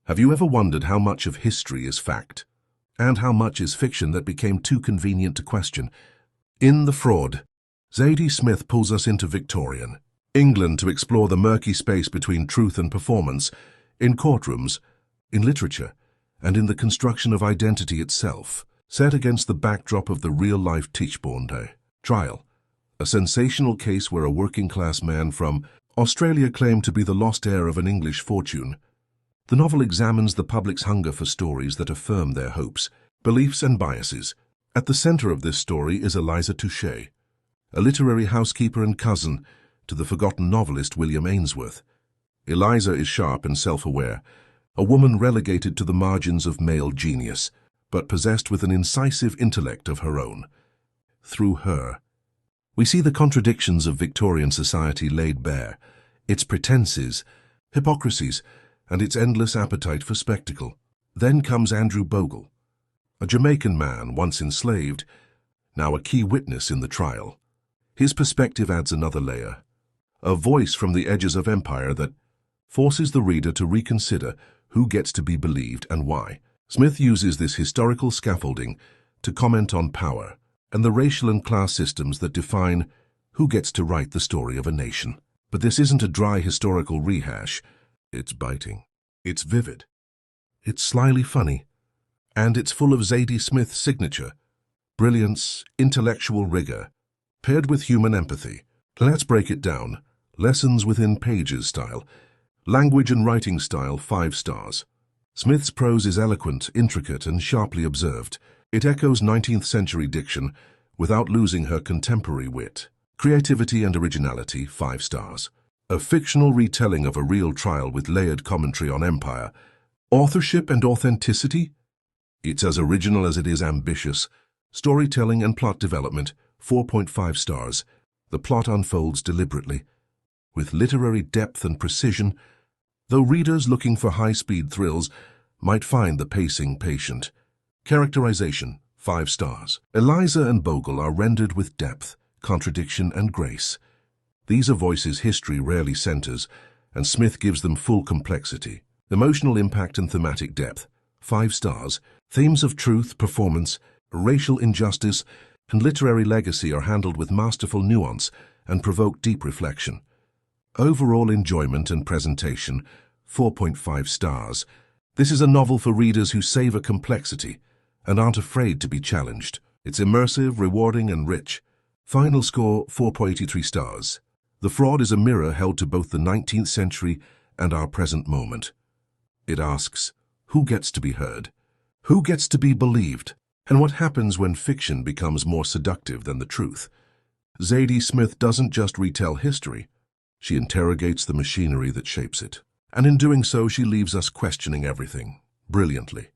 Have you ever wondered how much of history is fact, and how much is fiction that became too convenient to question? In The Fraud, Zadie Smith pulls us into Victorian England to explore the murky space between truth and performance, in courtrooms, in literature, and in the construction of identity itself, set against the backdrop of the real-life Tichborne trial, a sensational case where a working-class man from Australia claimed to be the lost heir of an English fortune. The novel examines the public's hunger for stories that affirm their hopes, beliefs, and biases. At the center of this story is Eliza Touchet, a literary housekeeper and cousin to the forgotten novelist William Ainsworth. Eliza is sharp and self-aware, a woman relegated to the margins of male genius, but possessed with an incisive intellect of her own. Through her, we see the contradictions of Victorian society laid bare, its pretenses, hypocrisies, and its endless appetite for spectacle. Then comes Andrew Bogle, a Jamaican man once enslaved, now a key witness in the trial. His perspective adds another layer, a voice from the edges of empire that forces the reader to reconsider who gets to be believed and why. Smith uses this historical scaffolding to comment on power and the racial and class systems that define who gets to write the story of a nation. But this isn't a dry historical rehash. It's biting. It's vivid. It's slyly funny. And it's full of Zadie Smith's signature, brilliance, intellectual rigor, paired with human empathy. Let's break it down. Lessons within pages style. Language and writing style, 5 stars. Smith's prose is eloquent, intricate, and sharply observed. It echoes 19th century diction without losing her contemporary wit. Creativity and originality, 5 stars. A fictional retelling of a real trial with layered commentary on empire. Authorship and authenticity? It's as original as it is ambitious. Storytelling and plot development, 4.5 stars. The plot unfolds deliberately, with literary depth and precision, though readers looking for high-speed thrills might find the pacing patient. Characterization, 5 stars. Eliza and Bogle are rendered with depth, contradiction, and grace. These are voices history rarely centers, and Smith gives them full complexity. Emotional impact and thematic depth, 5 stars. Themes of truth, performance, racial injustice, and literary legacy are handled with masterful nuance and provoke deep reflection. Overall enjoyment and presentation, 4.5 stars. This is a novel for readers who savor complexity and aren't afraid to be challenged. It's immersive, rewarding, and rich. Final score, 4.83 stars. The Fraud is a mirror held to both the 19th century and our present moment. It asks, who gets to be heard? Who gets to be believed? And what happens when fiction becomes more seductive than the truth? Zadie Smith doesn't just retell history. She interrogates the machinery that shapes it. And in doing so, she leaves us questioning everything, brilliantly.